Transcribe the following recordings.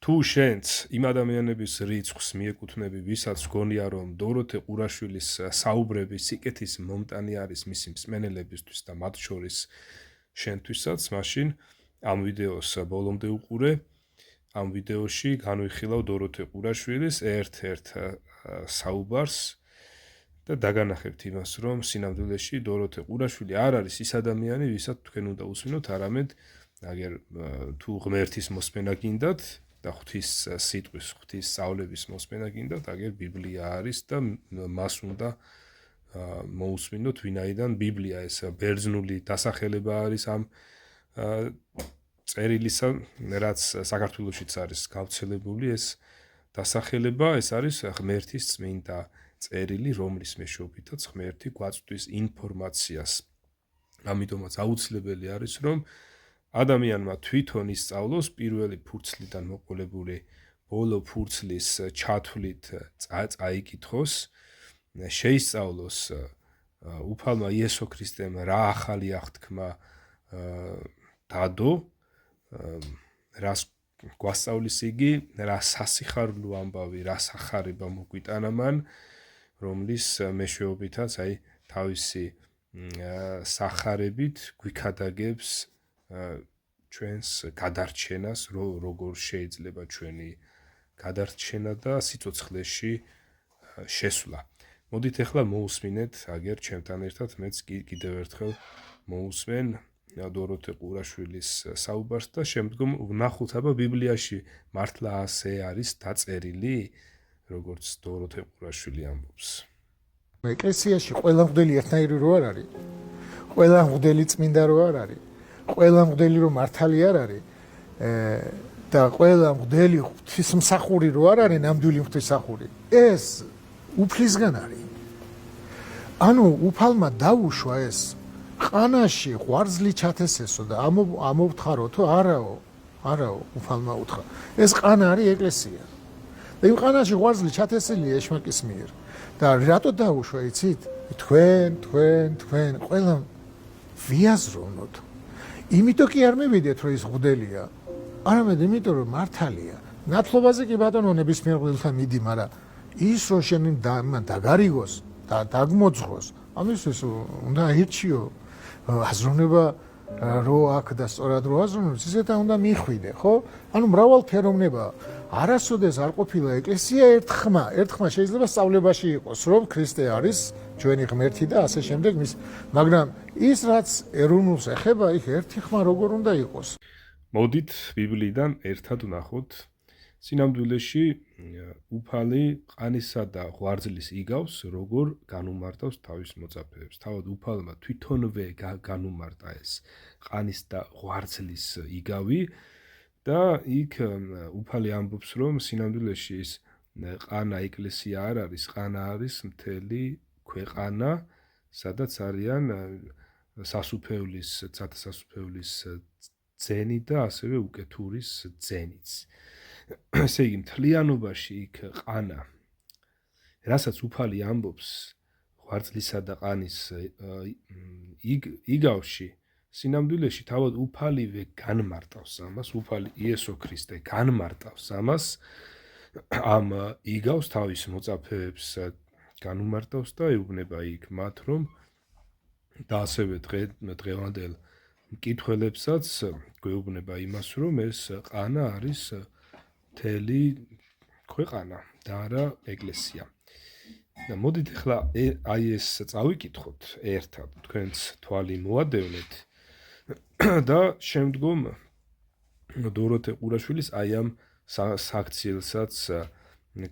თუ შენც იმ ადამიანების რიცხვს მიეკუთვნები, ვისაც გონია რომ დოროთე ყურაშვილის საუბრები სიკეთის მომტანი არის მისი მსმენელებისთვის და მათ შორის შენთვისაც, მაშინ ამ ვიდეოს ბოლომდე უყურე. ამ ვიდეოში განვიხილავ დოროთე ყურაშვილის ერთ-ერთ საუბარს და დაგანახებთ იმას, რომ სინამდვილეში დოროთე ყურაშვილი არ არის ის ადამიანი, ვისაც თქვენ უნდა უსმინოთ, არამედ აგერ თუ ღმერთის მოსმენა გინდათ და ღვთის სიტყვის, ღვთის სწავლების მოსმენა გინდათ, აგერ ბიბლია არის და მას უნდა მოусმინოთ, ვინაიდან ბიბლია ეს ბერძნული დასახელება არის ამ წერილისა, რაც საქართველოშიც არის გავრცელებული ეს დასახელება, ეს არის ღმერთის წმინდა წერილი, რომლის მეშვეობითაც ღმერთი გვაწვდის ინფორმაციას. ამიტომაც აუცილებელი არის, რომ ადამიანმა თვითონ ისწავლოს პირველი ფურცლიდან მოყოლებული ბოლო ფურცლის ჩათვლით წაიკითხოს, შეისწავლოს უფალმა იესო ქრისტემ რა ახალი აღთქმა დადო, რას გვასწავლის იგი, რა სასიხარულო ამბავი, რა სახარება მოგვიტანა მან, რომლის მეშვეობითაც თავისი სახარებით გვიქადაგებს ჩვენს გადარჩენას, როგორ შეიძლება ჩვენი გადარჩენა და სიცოცხლეში შესვლა. მოდით ახლა მოусმინეთ, აგერ ჩემთან ერთად მეც კიდევ ერთხელ მოусმენ დოროთე ყურაშვილის საუბარს და შემდგომ ვნახოთ, აბა ბიბლიაში მართლა ასე არის დაწერილი, როგორც დოროთე ყურაშვილი ამბობს. ეკლესიაში ყველა მღვდელი ერთნაირი რო არ არის, ყველა მღვდელი წმინდა რო არ არის, ყველა მღვდელი რო მართალი არ არის და ყველა მღვდელი ღვთისმსახური რო არ არის, ნამდვილი ღვთისმსახური. ეს უფლისგან არის. ანუ უფალმა დაუშვა ეს ყანაში ღვარძლი ჩათესესო და ამოვთხაროთო? არაო, უფალმა უთხრა. ეს ყანა არის ეკლესია. და იმ ყანაში ღვარძლი ჩათესილია ეშმაკის მიერ. და რატო დაუშვა, იცით? თქვენ ყველა ვიაზროვნოთ. იმიტომ კი არ მივიდეთ, რომ ის მღვდელია, არამედ იმიტომ, რომ მართალია. ნათლობაზე კი ბატონო ნებისმიერ მღვდელთან მიდი, მაგრამ ის რომ შენ დაგარიგოს და დაგმოძღოს, ამისთვის უნდა აირჩიო აზროვნება რო აქ და სწორად რო აზროვნოს, ისეთ უნდა მიხვიდე, ხო? ანუ მრავალფეროვნება. არასოდეს არ ყოფილა ეკლესია ერთ ხმა შეიძლება სწავლებაში იყოს, რომ ქრისტე არის ჩვენი ღმერთი და ასე შემდეგ მის, მაგრამ ის რაც ეროვნულს ეხება, იქ ერთი ხმა როგორ უნდა იყოს. მოდით ბიბლიიდან ერთად ვნახოთ. სინამდვილეში უფალი ყანისა და ღვარძლის იგავს, როგორ განუმარტავს თავის მოწაფეებს. თავად უფალმა თვითონვე განუმარტა ეს ყანის და ღვარძლის იგავი და იქ უფალი ამბობს, რომ სინამდვილეში ის ყანა ეკლესია არ არის, ყანა არის მთელი ქვეყანა, სადაც არიან სასუფეულის, ცათასასუფეულის ძენი და ასევე უკეთურის ძენიც. ესე იგი, მთლიანობაში იქ ყანა, რასაც უფალი ამბობს ღვარძლისა და ყანის იგავში, სინამდვილეში თავად უფალივე განმარტავს ამას, უფალი იესო ქრისტე განმარტავს ამას, ამ იგავს თავის მოწაფეებს განუმარტავს და ეუბნება იქ მათ, რომ და ასევე დღევანდელ მკითხველებსაც გვეუბნება იმას, რომ ეს ყანა არის მთელი ქვეყანა და არა ეკლესია. და მოდით ახლა ეს წავიკითხოთ ერთად, თქვენც თვალი მოადევნეთ და შემდგომ დოროთე ყურაშვილის ამ საქციელსაც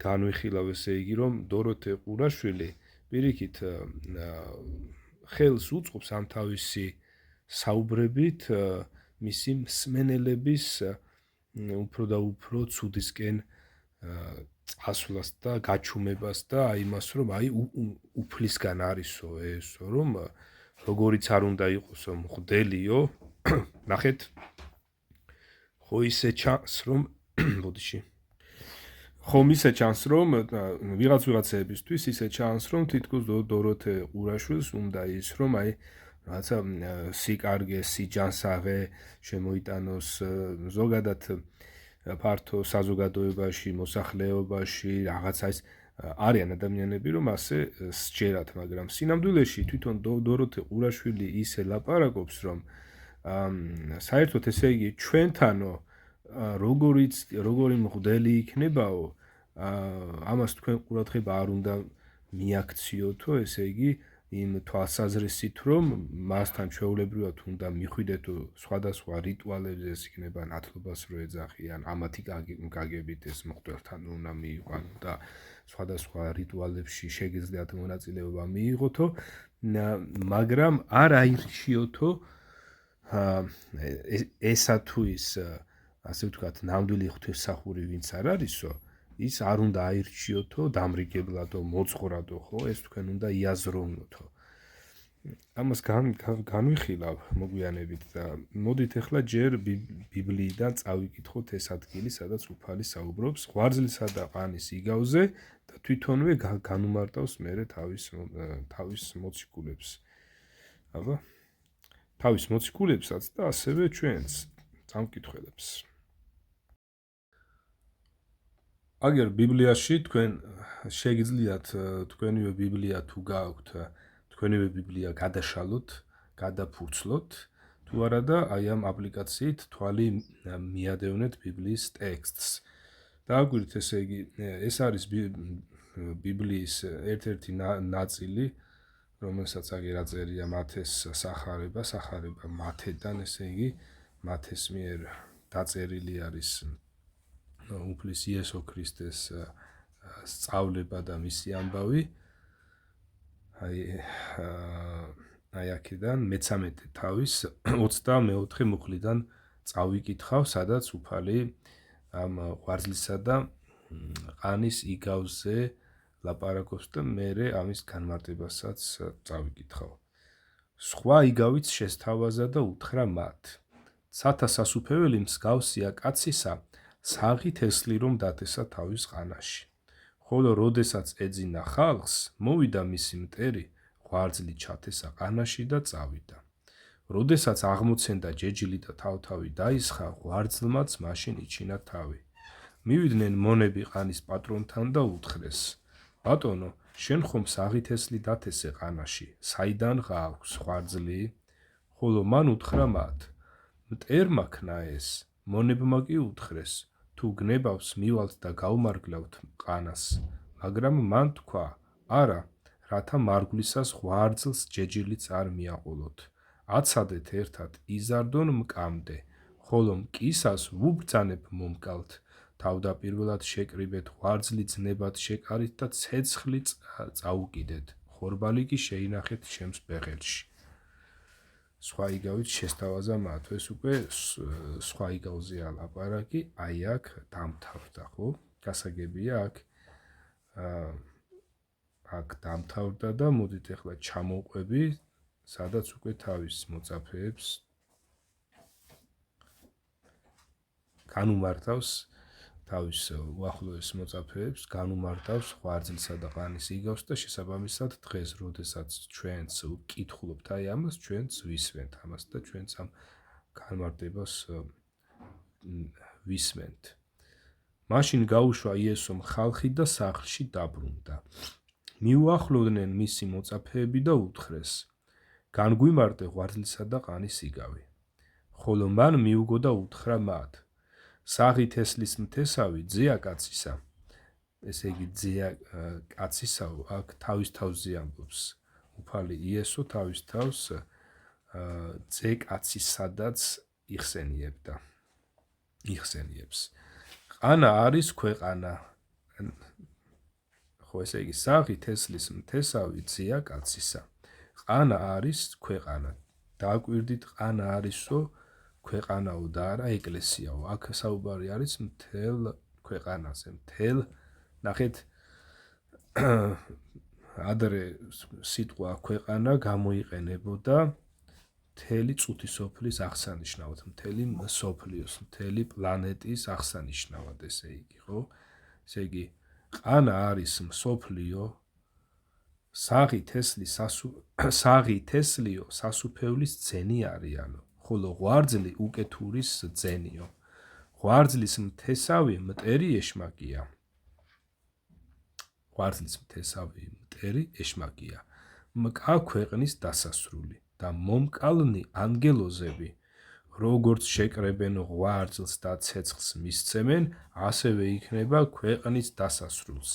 განვიხილავ, ესე იგი, რომ დოროთე ყურაშვილი პირიქით ხელს უწყობს ამ თავისი საუბრებით მისი მსმენელების უფრო და უფრო ცუდისკენ წასვლას და გაჩუმებას და იმას, რომ უფლისგან არისო ესო, რომ როგორიც არ უნდა იყოსო მღვდელიო, ნახეთ, ხო ისე ჩანს, რომ ბოდიში. ხომ ისე ჩანს, რომ ვიღაცებისთვის ისე ჩანს, რომ თითქოს დოროთე ყურაშვილს უნდა ის, რომ რაღაცა სიკარგე, სიჯანსაღე შემოიტანოს, ზოგადად ფართო საზოგადოებაში, მოსახლეობაში, რაღაცა ის არიან ადამიანები, რომ ასე სჯერათ, მაგრამ სინამდვილეში თვითონ დოროთე ყურაშვილი ისე ლაპარაკობს, რომ საერთოდ ესე იგი ჩვენთანო როგორი მღვდელი იქნებაო, ამას თქვენ ყურადღება არ უნდა მიაქციოთო, ესე იგი იმ თვალსაზრისით, რომ მასთან ჩვეულებრივად უნდა მიხვიდეთო სხვადასხვა რიტუალებზე, ეს იქნება ნათლობას რო ეძახიან, ამათი გაგებით ეს მღვდელთან უნდა მიიყვან და სხვადასხვა რიტუალებში შეგიძლიათ მონაწილეობა მიიღოთო, მაგრამ არ აირჩიოთო ესა თუ ის ასე ვთქვათ, ნამდვილი ღვთისმსახური ვინც არ არისო, ის არ უნდა აირჩიოთო დამრიგებლადო, მოძღვრადო, ხო? ეს თქვენ უნდა იაზროვნოთო. ამას განვიხილავ მოგვიანებით და მოდით ახლა ჯერ ბიბლიიდან წავიკითხოთ ეს ადგილი, სადაც უფალი საუბრობს ღვარძლისა და ყანის იგავზე და თვითონვე განუმარტავს მერე თავის მოციქულებს. აბა, თავის მოციქულებსაც და ასევე ჩვენს წამკითხველებს. აგერ ბიბლიაში თქვენ შეგიძლიათ თქვენივე ბიბლია თუ გააქვთ, თქვენივე ბიბლია გადაშალოთ, გადაფურცლოთ, თუ არა და აი ამ აპლიკაციით თვალი მიადევნეთ ბიბლიის ტექსტს. დააგვირთ, ესე იგი, ეს არის ბიბლიის ერთ-ერთი ნაწილი, რომელსაც აგერ აწერია მათეს სახარება მათედან, ესე იგი, მათეს მიერ დაწერილი არის უფლის იესო ქრისტეს სწავლება და მისი ამბავი. აი აქედან მე-13 თავის 24 მუხლიდან წავიკითხავ, სადაც უფალი ამ ღვარძლისა და ყანის იგავზე ლაპარაკობს და მერე ამის განმარტებასაც წავიკითხავ. სხვა იგავიც შესთავაზა და უთხრა მათ: სათა სასუფეველი მსგავსია კაცისა, საღი თესლი რომ დათესა თავის ყანაში. ხოლო როდესაც ეძინა ხალხს, მოვიდა მისი მტერი, ღვარძლი ჩათესა ყანაში და წავიდა. როდესაც აღმოცენდა ჯეჯილი და თავთავი დაისხა, ღვარძლმაც მაშინ იჩინა თავი. მივიდნენ მონები ყანის პატრონთან და უთხრეს: ბატონო, შენ ხომ საღი თესლი დათესე ყანაში, საიდან გააქვს ღვარძლი? ხოლო მან უთხრა მათ: მტერმა ქნა ეს. მონებმა კი უთხრეს: თუ გნებავს, მივალთ და გავმარგლავთ ყანას. მაგრამ მან თქვა: არა, რათა მარგვლისას ღვარძლს ჯეჯილიც არ მიაყოლოთ. აცადეთ ერთად იზარდონ მკამდე, ხოლო მკისას ვუბრძანებ მომკალთ. თავდაპირველად შეკრიბეთ ღვარძლი ძნებად შეკარით და ცეცხლი წაუკიდეთ. ხორბალი კი შეინახეთ ჩემს ბეღელში. სხვა იგავით შესთავაზა მათ, ეს უკვე სხვა იგავზეა ლაპარაკი, აი აქ დამთავრდა, ხო? გასაგებია აქ დამთავრდა და მოდით ახლა ჩამოვყვები, სადაც უკვე თავის მოწაფეებს განუმარტავს, თავის უახლოეს მოწაფეებს განუმარტავს ღვარძლისა და ყანის იგავს და შესაბამისად დღეს, როდესაც ჩვენც ვკითხულობთ აი ამას, ჩვენც ვისმენთ ამას და ჩვენც ამ განმარტებას ვისმენთ. მაშინ გაუშვა იესომ ხალხი და სახლში დაბრუნდა. მიუახლოვდნენ მისი მოწაფეები და უთხრეს: განგვიმარტე ღვარძლისა და ყანის იგავი. ხოლო მან მიუგო და უთხრა მათ: საღი თესლის მთესავი ძეა კაცისა. ესე იგი ძეა კაცისაო, აქ თავის თავზე ამბობს უფალი იესო თავის თავს ძე კაცისადაც იხსენიებს. ყანა არის ქვეყანა. ხო, ესე იგი საღი თესლის მთესავი ძეა კაცისა. ყანა არის ქვეყანა. დააკვირდით, ყანა არისო ქვეყანაო და არა ეკლესიაო. აქ საუბარი არის მთელ ქვეყანაზე. ნახეთ, ადრე სიტყვა ქვეყანა გამოიყენებოდა მთელი წუთისოფლის აღსანიშნავად, მთელი მსოფლიოს, მთელი პლანეტის აღსანიშნავად, ესე იგი, ხო? ესე იგი, ყანა არის მსოფლიო, საღი თესლიო სასუფევლის ძენი არიანო, ხოლო ღვარძლი უკეთურის ძენიო. ღვარძლის მთესავი მტერი ეშმაკია. ღვარძლის მთესავი მტერი ეშმაკია. მკა ქვეყნის დასასრული და მომკალნი ანგელოზები, როგორც შეკრებენ ღვარძლს და ცეცხლს მისცემენ, ასევე იქნება ქვეყნის დასასრულს.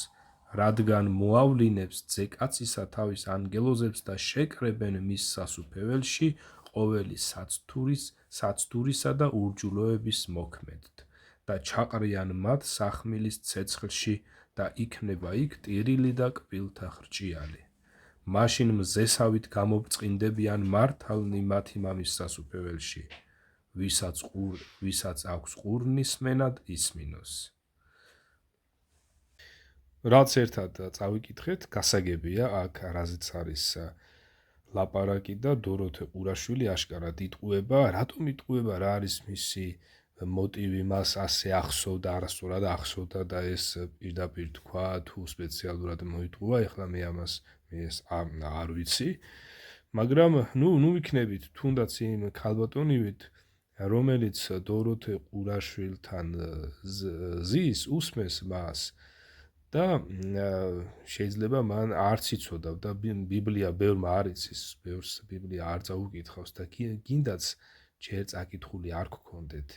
რადგან მოავლინებს ძეკაცისა თავის ანგელოზებს და შეკრებენ მის სასუფეველში ყოველი საცდურისა და ურჯულოების მოქმედთ და ჩაყრიან მათ სახმილის ცეცხლში და იქნება იქ ტირილი და კბილთა ხრჭიალი. მაშინ მზესავით გამობწყინდებიან მართალნი მათი მამის სასუფეველში, ვისაც აქვს ყურნის სმენად ისმინოს. რაც ერთად წავიკითხეთ, გასაგებია აქ რაზეც არის ლაპარაკი და დოროთე ყურაშვილი აშკარად იტყუება, რატომ იტყუება, რა არის მისი მოტივი, მას ასე ახსოვდა, არასწორად ახსოვდა და ეს პირდაპირ თქვა თუ სპეციალურად მოიტყუა, ეხლა მე ამას არ ვიცი, მაგრამ ნუ ვიქნებით თუნდაც იმ ქალბატონივით, რომელიც დოროთე ყურაშვილთან ზის, უსმეს მას და შეიძლება მან არც იცოდა და ბიბლია ბევრმა არ იცის, ბევრს ბიბლია არ წაუკითხავს და გინდაც ჯერ წაკითხული არ გქონდეთ.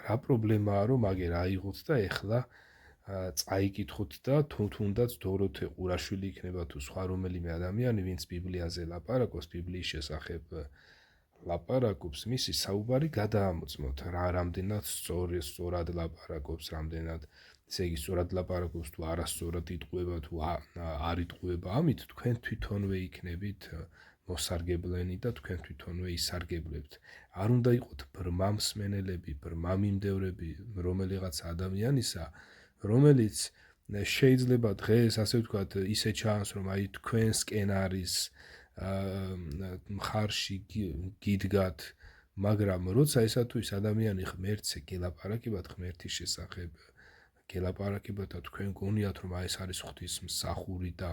რა პრობლემაა, რომ აგერ აიღოთ და ეხლა წაიკითხოთ და თუნდაც დოროთე ყურაშვილი იქნება თუ სხვა რომელიმე ადამიანი, ვინც ბიბლიაზე ლაპარაკობს, ბიბლიის შესახებ ლაპარაკობს, მისი საუბარი გადაამოწმოთ, რამდენად სწორად ლაპარაკობს, რამდენად ესე იგი სწორად ლაპარაკობს თუ არასწორად იტყუება თუ არ იტყუება, ამით თქვენ თვითონვე იქნებით მოსარგებლენი და თქვენ თვითონვე ისარგებლებთ. არ უნდა იყოთ ბრმამსმენელები, ბრმამიმდევრები რომელიღაც ადამიანისა, რომელიც შეიძლება დღეს ასე ვთქვათ, ისე ჩანს, რომ აი თქვენსკენ არის მხარში გიდგათ, მაგრამ როცა ესა თუ ის ადამიანი ღმერთზე გელაპარაკებათ ღმერთის შესახებ, გელაპარაკებათ და თქვენ გონიათ, რომ აი ეს არის ღვთისმსახური და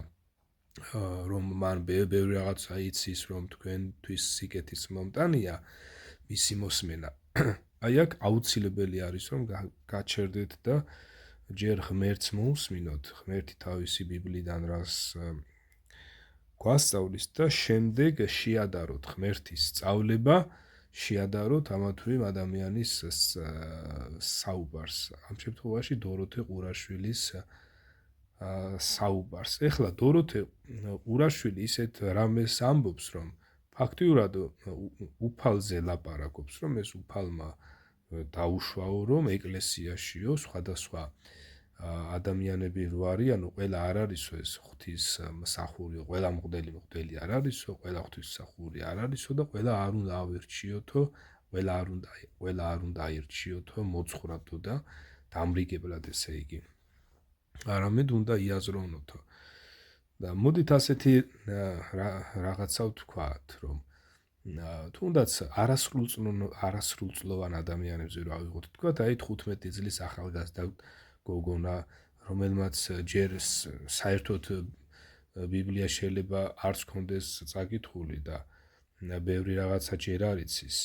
რომ მან ბევრი რაღაცა იცის, რომ თქვენთვის სიკეთის მომტანია მისი მოსმენა. აი აქ აუცილებელი არის, რომ გაჩერდეთ და ჯერ ღმერთს მოусმინოთ, ღმერთი თავისი ბიბლიდან რას გვასწავლის და შემდეგ შეადაროთ ღმერთის სწავლება, შეადაროთ ამა თუ იმ ადამიანის საუბარს. ამ შემთხვევაში დოროთე ყურაშვილის საუბარს. ეხლა დოროთე ყურაშვილი ისეთ რამეს ამბობს, რომ ფაქტიურად უფალზე ლაპარაკობს, რომ ეს უფალმა დაუშვაო, რომ ეკლესიაშიო სხვადასხვა ადამიანები რო არიანო, ყველა არ არისო ეს ღვთის მსახური, ყველა მღვდელი არ არისო, ყველა ღვთის მსახური არ არისო და ყველა არ უნდა ავირჩიოთო, ყველა არ უნდა აირჩიოთო მოძღვრათო და დამრიგებლად ესე იგი. არამედ უნდა იაზროვნოთო. და მოდით ასეთი რაღაცა ვთქვათ, რომ თუნდაც არასრულწლოვან ადამიანებზე რა ვიღოთ, თქვათ, აი 15 წლის ახალგაზრდა გოგონა, რომელმაც ჯერ საერთოდ ბიბლია შეიძლება არც კონდეს წაკითხული და ბევრი რაღაცა ჯერ არ იცის.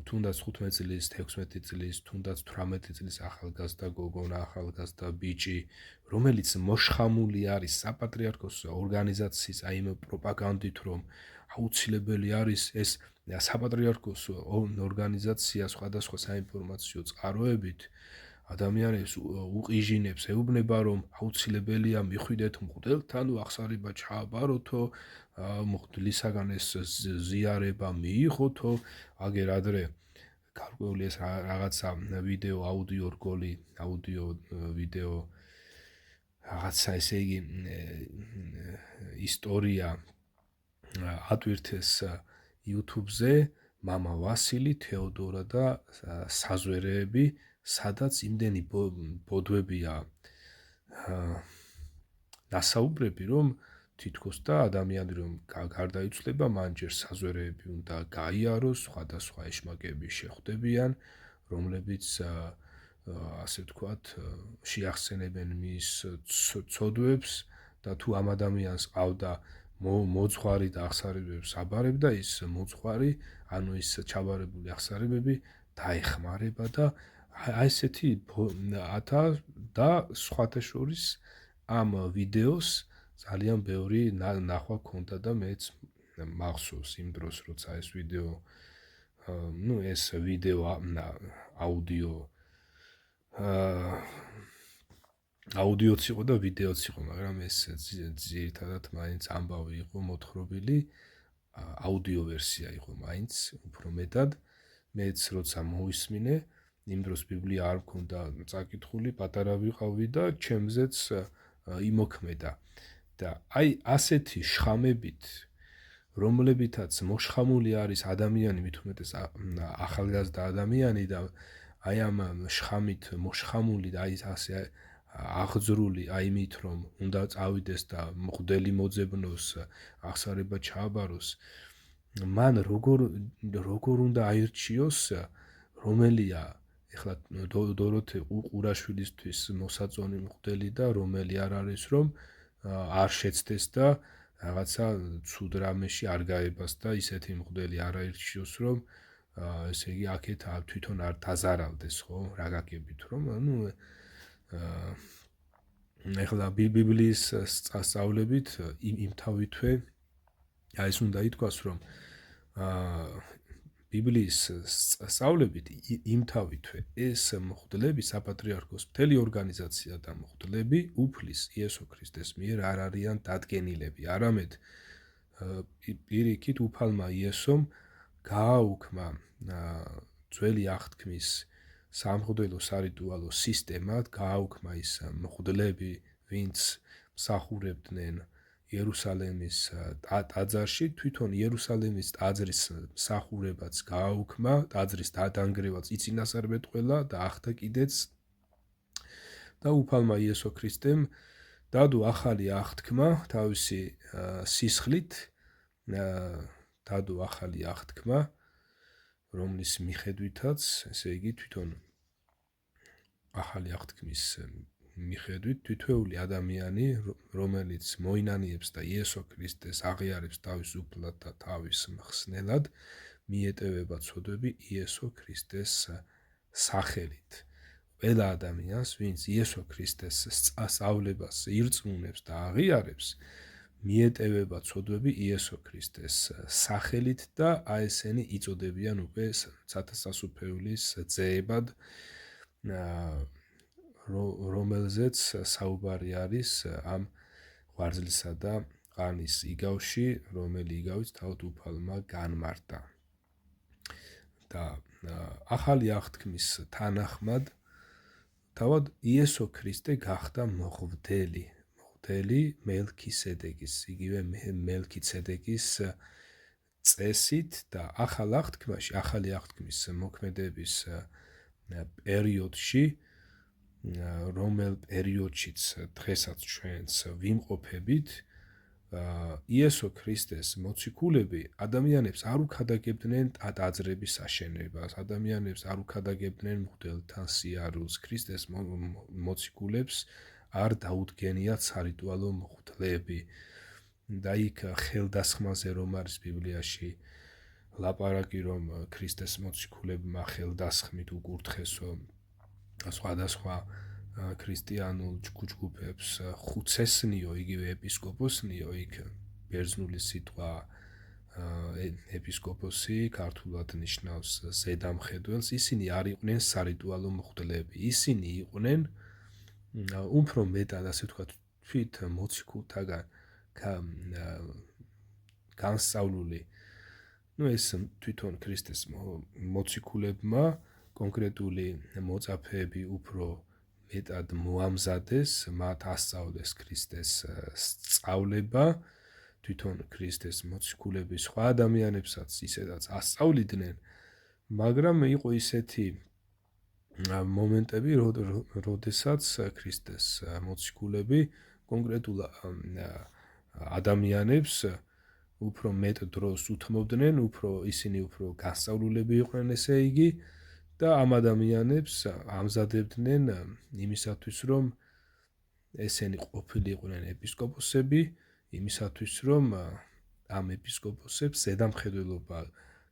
თუნდაც 15 წლის, 16 წლის, თუნდაც 18 წლის ახალგაზრდა გოგონა, ახალგაზრდა ბიჭი, რომელიც მოშხამული არის საპატრიარქოს ორგანიზაციის აი იმ პროპაგანდით, რომ აუცილებელი არის ეს საპატრიარქოს ორგანიზაცია სხვადასხვა საინფორმაციო წყაროებით ადამიანებს უყიჟინებს, ეუბნება, რომ აუცილებელია მიხვიდეთ მღვდელთან, აღსარება ჩააბაროთო, მღვდლისაგან ეს ზიარება მიიღოთო, აგერ ადრე გარკვეული ეს რაღაცა ვიდეო, აუდიო რგოლი, აუდიო ვიდეო რაღაცა ესე იგი ისტორია ატვირთეს YouTube-ზე მამა ვასილი, თეოდორა და საზვერეები, სადაც იმდენი ბოდვებია დასაუბრები, რომ თითქოს და ადამიანი რომ გარდაიცვლება, მან ჯერ საზვერეები უნდა გაიაროს, სხვადასხვა ეშმაკები შეხვდებიან, რომლებიც ასე ვთქვათ, შეახსენებენ მის ცოდვებს და თუ ამ ადამიანს ყავდა მოძღვარი და აღსარებებს აბარებდა, ის მოძღვარი, ანუ ის ჩაბარებული აღსარებები დაეხმარება და აი ესეთი ათა და სხვათა შორის ამ ვიდეოს ძალიან ბევრი ნახვა ქონდა და მეც მახსოვს იმ დროს როცა ეს ვიდეო ეს ვიდეო აუდიო აუდიოც იყო და ვიდეოც იყო, მაგრამ ეს ძირითადად მაინც ამბავი იყო მოთხრობილი, აუდიო ვერსია იყო მაინც უფრო მეტად. მეც როცა მოვისმინე, იმ დროს ბიბლია არ მქონდა წაკითხული, პატარა ვიყავი და ჩემზეც იმოქმედა. და აი ასეთი შხამებით, რომლებითაც მოშხამული არის ადამიანი, მით უმეტეს ახალგაზრდა ადამიანი და აი ამ შხამით მოშხამული და აი ასე აღძრული აიმით რომ უნდა წავიდეს და მღვდელი მოძებნოს, აღსარება ჩააბაროს, მან როგორ უნდა აირჩიოს, რომელია ეხლა დოროთე ყურაშვილისთვის მოსაწონი მღვდელი და რომელი არ არის, რომ არ შეცდეს და რაღაცა ცუდ რამეში არ გაებას და ისეთი მღვდელი არ აირჩიოს, რომ ესე იგი აქეთ თვითონ არ დაზარავდეს, ხო, რა გაგებით, რომ ეხლა ბიბლიის სწავლებით იმთავითვე ეს უნდა ითქვას, რომ ბიბლიის სწავლებით იმთავითვე ეს მღვდლები, საპატრიარქოს მთელი ორგანიზაცია და მღვდლები უფლის იესო ქრისტეს მიერ არ არიან დადგენილები, არამედ პირიქით უფალმა იესომ გააუქმა ძველი აღთქმის სამღვდელო სარიტუალო სისტემა, გააუქმა ის მღვდლები, ვინც მსახურებდნენ იერუსალემის ტაძარში, თვითონ იერუსალემის ტაძრის მსახურებაც გააუქმა, ტაძრის დადანგრევაც იწინასწარმეტყველა და ახდა კიდეც და უფალმა იესო ქრისტემ დადო ახალი აღთქმა თავისი სისხლით, დადო ახალი აღთქმა, რომლის მიხედვითაც, ესე იგი თვითონ ახალი აღთქმის მიხედვით თითოეული ადამიანი, რომელიც მოინანიებს და იესო ქრისტეს აღიარებს თავის უფლად და თავის მხსნელად, მიეტევება ცოდვები იესო ქრისტეს სახელით. ყველა ადამიანს, ვინც იესო ქრისტეს სწავლებას ირწმუნებს და აღიარებს, მიეტევება ცოდვები იესო ქრისტეს სახელით და აი ესენი იწოდებიან უკვე სათასასუფეველის ძეებად, რომელზეც საუბარი არის ამ ღვაწლისა და ყანის იგავში, რომელი იგავით თავად უფალმა განმარტა. და ახალი აღთქმის თანახმად თავად იესო ქრისტე გახდა მოღვდელი მელქისედეკის, იგივე მელქიცედეკის წესით და ახალ აღთქმაში, ახალი აღთქმის მოქმედების პერიოდში, რომელ პერიოდშიც დღესაც ჩვენც ვიმყოფებით, იესო ქრისტეს მოციქულები ადამიანებს არ უქადაგებდნენ ტაძრების აშენებას, ადამიანებს არ უქადაგებდნენ მღვდელთან სიარულს, ქრისტეს მოციქულებს არ დაუდგენიათ სარიტუალო მღვდლები და იქ ხელდასხმაზე რომ არის ბიბლიაში ლაპარაკი, რომ ქრისტეს მოციქულებმა ხელდასხმით უკურთხესო სხვადასხვა ქრისტიანულ ჯგუფებს ხუცესნიო, იგივე ეპისკოპოსნიო, იქ ბერძნული სიტყვა ეპისკოპოსი ქართულად ნიშნავს ზედამხედველს, ისინი არ იყვნენ სარიტუალო მღვდლები, ისინი იყვნენ უფრო მეტად, ასე ვთქვათ, თვით მოციქულთაგან განსწავლული, ეს თვითონ ქრისტეს მოციქულებმა კონკრეტული მოწაფეები უფრო მეტად მოამზადეს, მათ ასწავლეს ქრისტეს სწავლება, თვითონ ქრისტეს მოციქულები სხვა ადამიანებსაც ისედაც ასწავლიდნენ, მაგრამ იყო ისეთი მომენტები, როდესაც ქრისტეს მოციქულები კონკრეტულ ადამიანებს უფრო მეტ დროს უთმობდნენ, ისინი უფრო განსწავლულები იყვნენ, ესე იგი, და ამ ადამიანებს ამზადებდნენ იმისათვის, რომ ესენი ყოფილიყვნენ ეპისკოპოსები, იმისათვის, რომ ამ ეპისკოპოსებს ზედამხედველობა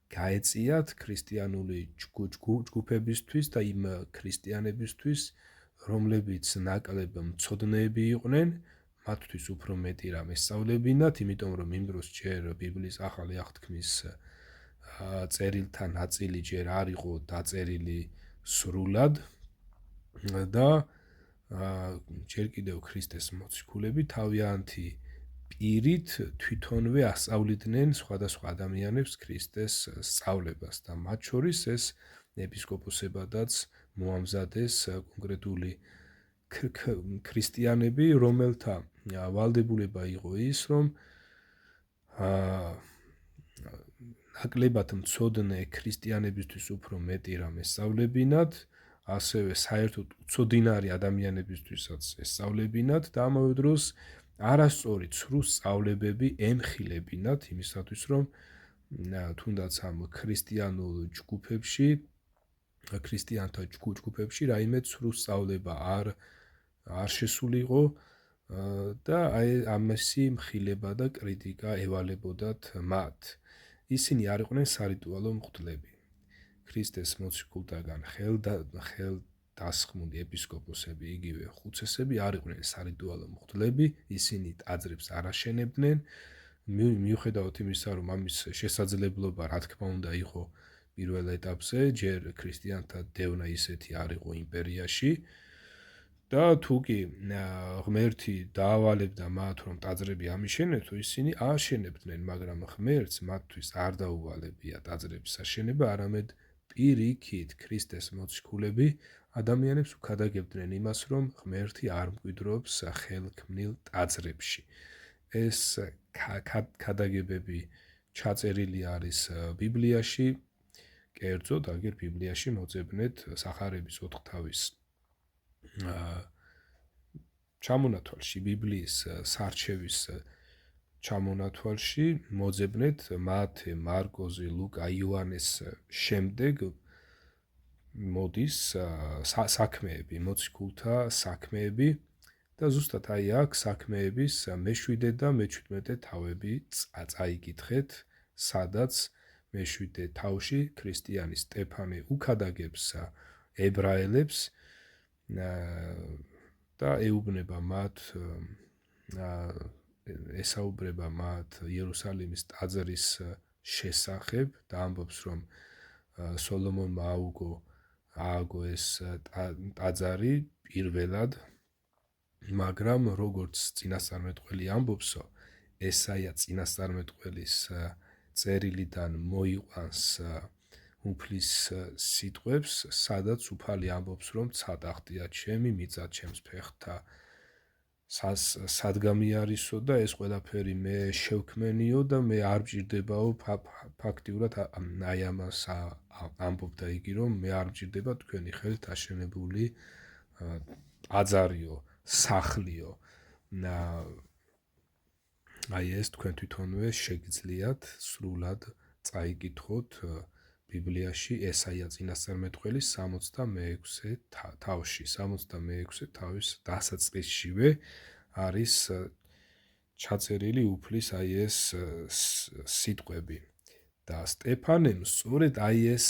გაეწიათ ქრისტიანული ჯგუფებისთვის და იმ ქრისტიანებისთვის, რომლებიც ნაკლებ მცოდნეები იყვნენ, მათთვის უფრო მეტი რამ ესწავლებინათ, იმიტომ რომ იმ დროს ჯერ ბიბლიის ახალი აღთქმის წერილთა ნაწილი ჯერ არ იყო დაწერილი სრულად და ჯერ კიდევ ქრისტეს მოციქულები თავიანთი პირით თვითონვე ასწავლიდნენ სხვადასხვა ადამიანებს ქრისტეს სწავლებას და მათ შორის ეს ეპისკოპოსებადაც მოამზადეს კონკრეტული ქრისტიანები, რომელთა ვალდებულება იყო ის, რომ ნაკლებად მცოდნე ქრისტიანებისთვის უფრო მეტი რამ ესწავლებინათ, ასევე საერთოდ უცოდინარი ადამიანებისთვისაც ესწავლებინათ და ამავე დროს არასწორი ცრუ სწავლებები ემხილებინათ იმისათვის, რომ თუნდაც ამ ქრისტიანთა ჯგუფებში რაიმე ცრუ სწავლება არ შესულიყო და აი ამისი მხილება და კრიტიკა ევალებოდათ მათ. ისინი არ იყვნენ სარიტუალო მღვდლები. ქრისტეს მოციქულთაგან ხელდასხმული ეპისკოპოსები, იგივე ხუცესები არ იყვნენ სარიტუალო მღვდლები, ისინი ტაძრებს არ აშენებდნენ, მიუხედავად იმისა, რომ ამის შესაძლებლობა, რა თქმა უნდა, იყო პირველ ეტაპზე, ჯერ ქრისტიანთა დევნა ისეთი არ იყო იმპერიაში და თუ კი ღმერთი დაავალებდა მათ, რომ ტაძრები ამიშენებთო, ისინი ააშენებდნენ, მაგრამ ღმერთს მათთვის არ დაუვალებია ტაძრების აშენება, არამედ პირიქით ქრისტეს მოციქულები ადამიანებს უქადაგებდნენ იმას, რომ ღმერთი არ მკვიდრობს ხელქმნილ ტაძრებში. ეს ქადაგებები ჩაწერილი არის ბიბლიაში, კერძოდ აგერ ბიბლიაში მოძებნეთ სახარების 4 თავის ჩამონათვალში, ბიბლიის სარჩევის ჩამონათვალში მოძებნეთ მათე, მარკოზი, ლუკა, იოანეს შემდეგ მოდის საქმეები, მოციქულთა საქმეები და ზუსტად აი აქ საქმეების მე-7 და მე-17 თავები წაიკითხეთ, სადაც მე-7 თავში ქრისტიანი სტეფანე უქადაგებს ებრაელებს და ეუბნება მათ, ესაუბრება მათ იერუსალიმის ტაძრის შესახებ და ამბობს, რომ სოლომონმა ააგო ეს ტაძარი პირველად, მაგრამ როგორც წინასწარმეტყველი ამბობსო, ესაია წინასწარმეტყველის წერილიდან მოიყვანს უფლის სიტყვებს, სადაც უფალი ამბობს, რომ ცატახტია ჩემი მიწა ჩემს ფეხთა სადგამი არისო და ეს ყველაფერი მე შევქმენიო და მე არ მჭირდებაო ფაქტიურად აი ამას ამბობდა იგი, რომ მე არ მჭირდება თქვენი ხელით აშენებული ტაძარიო, სახლიო. აი ეს თქვენ თვითონვე შეგიძლიათ სრულად წაიკითხოთ ბიბლიაში ესაია წინასწარმეტყველის 66 თავში, 66 თავის დასაწყისშივე არის ჩაწერილი უფლის აი ეს სიტყვები და სტეფანემ სწორედ აი ეს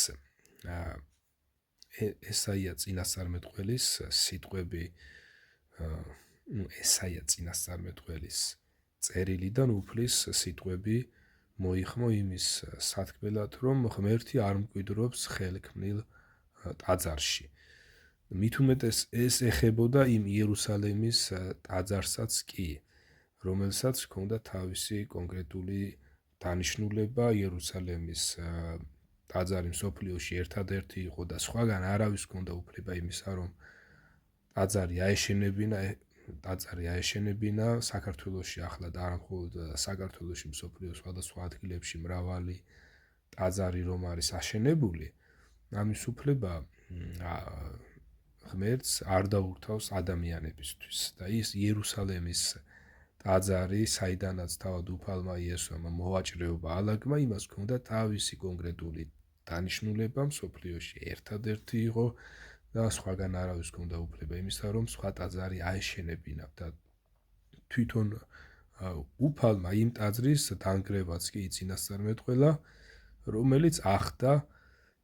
ესაია წინასწარმეტყველის სიტყვები ესაია წინასწარმეტყველის წერილიდან უფლის სიტყვები მოიხმო იმის სათქმელად, რომ ღმერთი არ მკვიდრობს ხელქმნილ ტაძარში. მით უმეტეს ეს ეხებოდა იმ იერუსალიმის ტაძარსაც კი, რომელსაც ჰქონდა თავისი კონკრეტული დანიშნულება. იერუსალიმის ტაძარი მსოფლიოში ერთადერთი იყო და სხვაგან არავის ჰქონდა უფლება იმისა, რომ ტაძარი აეშენებინა საქართველოში ახლა და არა მხოლოდ საქართველოში, მსოფლიოს სხვადასხვა ადგილებში მრავალი ტაძარი რომ არის აშენებული, ამის უფლება ღმერთს არ დაურთავს ადამიანებისთვის და ის იერუსალიმის ტაძარი, საიდანაც თავად უფალმა იესომ მოვაჭრეობა ალაგმა, იმას ჰქონდა თავისი კონკრეტული დანიშნულება, მსოფლიოში ერთადერთი იყო და სხვაგან არავის ჰქონდა უფლება იმისა, რომ სხვა ტაძარი აეშენებინა და თვითონ უფალმა იმ ტაძრის დანგრევაც კი იწინასწარმეტყველა, რომელიც ახდა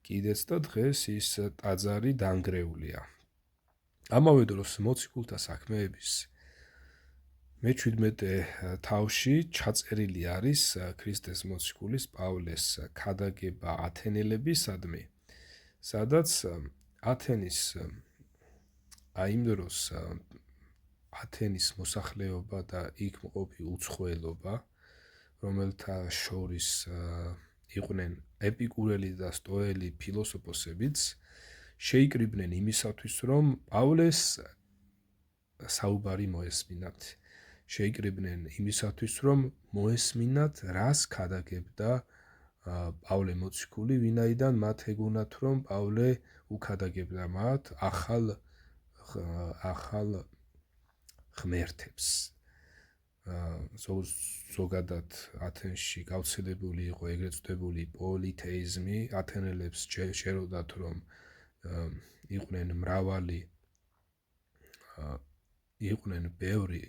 კიდეც და დღეს ის ტაძარი დანგრეულია. ამავე დროს მოციქულთა საქმეების მე-17 თავში ჩაწერილი არის ქრისტეს მოციქულის პავლეს ქადაგება ათენელებისადმი, სადაც ათენის იმ დროს ათენის მოსახლეობა და იქ მყოფი უცხოელობა, რომელთა შორის იყვნენ ეპიკურელი და სტოელი ფილოსოფოსებიც, შეიკრიბნენ იმისათვის, რომ პავლეს საუბარი მოესმინათ. შეიკრიბნენ იმისათვის, რომ მოესმინათ, რას ქადაგებდა პავლე მოციქული, ვინაიდან მათ ეგონათ, რომ პავლე უქადაგებდა მათ ახალ ღმერთებს. ზოგადად ათენში გავრცელებული იყო ეგრეთ წოდებული პოლითეიზმი, ათენელებს შეეროდათ, რომ იყვნენ მრავალი, იყვნენ ბევრი,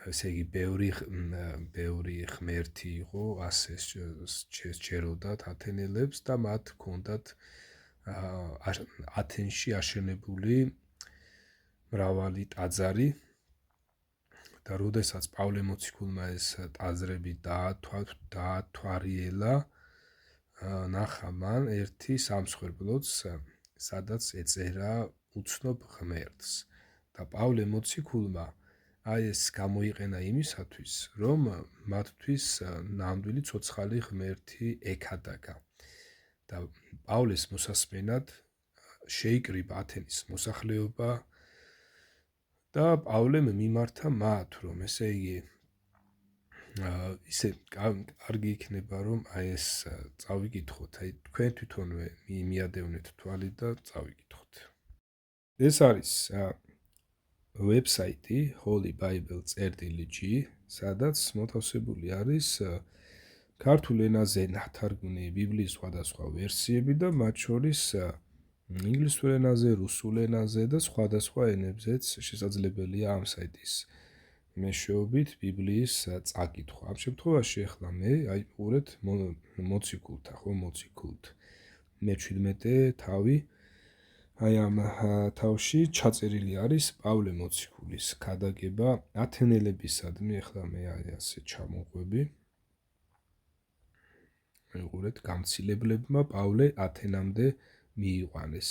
ესე იგი ბევრი ღმერთი იყო, ასე შეეროდათ ათენელებს და მათ ჰქონდათ ათენში აშენებული მრავალი ტაძარი და როდესაც პავლე მოციქულმა ეს ტაძრები დაათვალიერა, ნახა მან ერთი სამსხვერპლოც, სადაც ეწერა უცნობ ღმერთს და პავლე მოციქულმა ეს გამოიყენა იმისათვის, რომ მათთვის ნამდვილი ცოცხალი ღმერთი ეკადაგა და პავლეს მოსასმენად შეიკრიბა ათენის მოსახლეობა და პავლემ მიმართა მათ, რომ ესე იგი ისე კარგი იქნება, რომ ეს წავიკითხოთ, თქვენ თვითონვე მიადევნეთ თვალი და წავიკითხოთ. ეს არის ვებსაიტი holybible.g, სადაც მოთავსებული არის ქართულ ენაზე ნათარგმნი ბიბლიის სხვადასხვა ვერსიები და მათ შორის ინგლისურ ენაზე, რუსულ ენაზე და სხვადასხვა ენებზეც შესაძლებელია ამ საიტის მეშვეობით ბიბლიის წაკითხვა. ამ შემთხვევაში ახლა მე უყურეთ მოციქულთა, მოციქულთ მე-17 თავი, ამ თავში ჩაწერილი არის პავლე მოციქულის ქადაგება ათენელებისადმი. ახლა მე ასე ჩამოყვები. უყურეთ, გამცილებლებმა პავლე ათენამდე მიიყვანეს.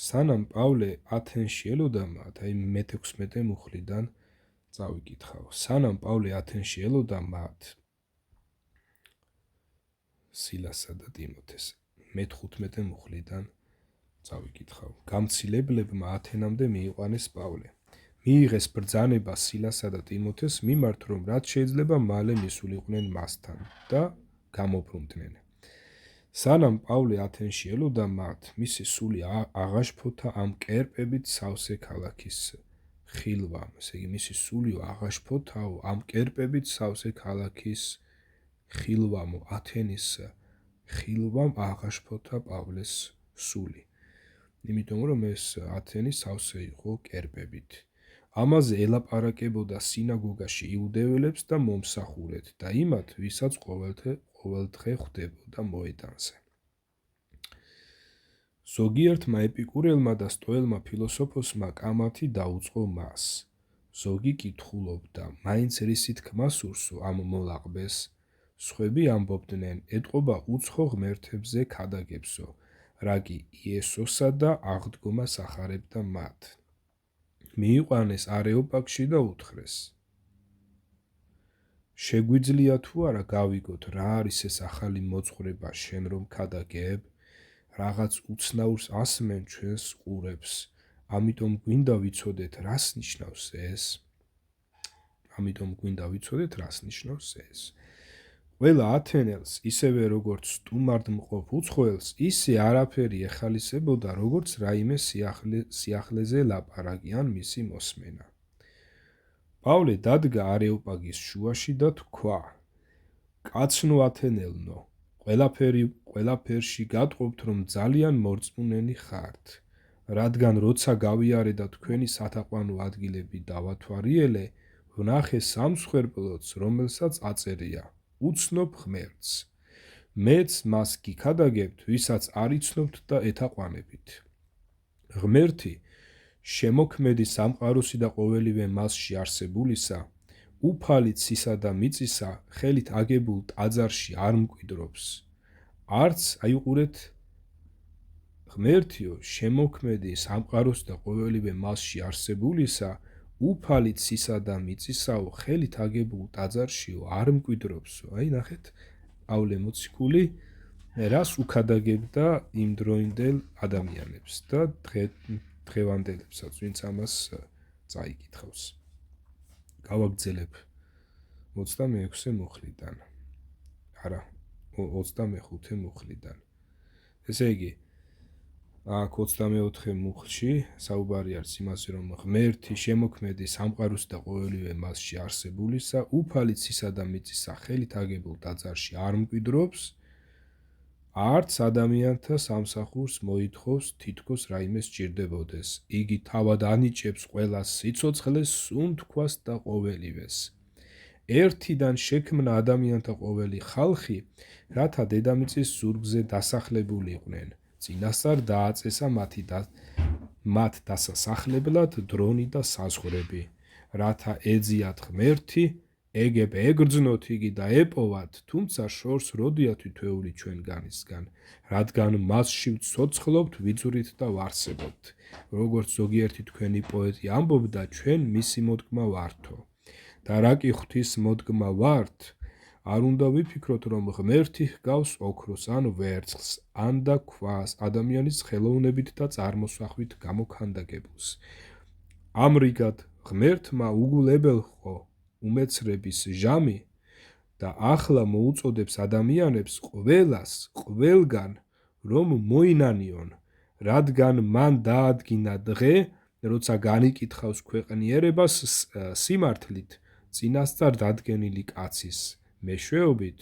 სანამ პავლე ათენში ელოდა მათ, აი მე-16 მუხლიდან წავიკითხავ. სანამ პავლე ათენში ელოდა მათ, სილასა და ტიმოთეს, მე-15 მუხლიდან წავიკითხავ. გამცილებლებმა ათენამდე მიიყვანეს პავლე. მიიღეს ბრძანება სილასა და ტიმოთეს მიმართ, რომ რაც შეიძლება მალე მისულიყვნენ მასთან და გამობრუნდნენ. სანამ პავლე ათენში ელოდა მათ, მისი სული აღაშფოთა ამ კერპებით სავსე ქალაქის ხილვამ. ესე იგი, მისი სული აღაშფოთაო ამ კერპებით სავსე ქალაქის ხილვამო, ათენის ხილვამ აღაშფოთა პავლეს სული. იმიტომ რომ ეს ათენი სავსე იყო კერპებით. ამაზე ელაპარაკებოდა სინაგოგაში იუდეველებს და მომსახურეთ და იმათ, ვისაც ყოველდღე ხვდებოდა მოედანზე. ზოგიერთმა ეპიკურელმა და სტოელმა ფილოსოფოსმა კამათი დაუწყო მას. ზოგი კითხულობდა, მაინც რისი თქმა სურსო ამ მოლაყბეს? სხვები ამბობდნენ, ეტყობა უცხო ღმერთებზე ქადაგებსო, რა კი იესოსა და აღდგომას ახარებდა მათ. მიიყვანეს არეოპაგში და უთხრეს, შეგვიძლია თუ არა გავიგოთ, რა არის ეს ახალი მოძღვრება შენ რომ ქადაგებ? რაღაც უცნაურს ასმენ ჩვენს ყურებს, ამიტომ გვინდა ვიცოდეთ, რას ნიშნავს ეს? ყველა ათენელს, ისევე როგორც სტუმართმყოფ უცხოელს, ისე არაფერი ეხალისებოდა, როგორც რაიმე სიახლეზე ლაპარაკი ან მისი მოსმენა. პავლე დადგა არეოპაგის შუაში და თქვა, კაცნო ათენელნო, ყველაფერში გატყობთ, რომ ძალიან მორწმუნენი ხართ, რადგან როცა გავიარე და თქვენი სათაყვანო ადგილები დავათვალიერე, ვნახე სამსხვერპლოც, რომელსაც აწერია, უცნობ ღმერთს. მეც მას გიქადაგებთ, ვისაც არ იცნობთ და ეთაყვანებით. ღმერთი, შემოქმედი სამყაროსი და ყოველივე მასში არსებულისა, უფალი ცისა და მიწისა, ხელით აგებულ ტაძარში არ მკვიდრობს. არც აიყურეთ ღმერთიო, შემოქმედი სამყაროს და ყოველივე მასში არსებულისა, უფალი ცისა და მიწისაო, ხელით აგებულ ტაძარშიო არ მკვიდრობსო. აი ნახეთ, პავლე მოციქული რას უქადაგებდა იმ დროინდელ ადამიანებს და დღევანდელებსაც, ვინც ამას წაიკითხავს. გავაგრძელებ 26 მუხლიდან. არა, 25 მუხლიდან. ესე იგი, აქ 24 მუხლში საუბარი არის იმაზე, რომ ღმერთი შემოქმედი სამყაროს და ყოველივე მასში არსებულისა, უფალი ცისა და მიწისა, ხელით აგებულ ტაძარში არ მკვიდრობს, არც ადამიანთა სამსახურს მოითხოვს თითქოს რაიმე სჭირდებოდეს. იგი თავად ანიჭებს ყველას სიცოცხლეს, სუნთქვას და ყოველივეს. ერთიდან შექმნა ადამიანთა ყოველი ხალხი, რათა დედამიწის ზურგზე დასახლებულიყვნენ. წინასწარ დააწესა მათ დასასახლებლად დრონი და საზღვრები, რათა ეძიათ ღმერთი, ეგრძნოთ იგი და ეპოვათ, თუმცა შორს როდია თითოეული ჩვენგანისგან, რადგან მასში ვცოცხლობთ, ვიძვრით და ვარსებობთ. როგორც ზოგიერთი თქვენი პოეტი ამბობდა, ჩვენ მისი მოდგმა ვართო. და რა კი ღვთის მოდგმა ვართ, არ უნდა ვიფიქროთ, რომ ღმერთი ჰგავს ოქროს ან ვერცხლს, ან და ქვას ადამიანის ხელოვნებით და წარმოსახვით გამოქანდაკებულს. ამრიგად ღმერთმა უგულებელ ხო უმეცრების ჟამი და ახლა მოუწოდებს ადამიანებს ყველგან რომ მოინანიონ, რადგან მან დაადგინა დღე, როცა განიკითხავს ქვეყნიერებას სიმართლით წინასწარ დადგენილი კაცის მეშვეობით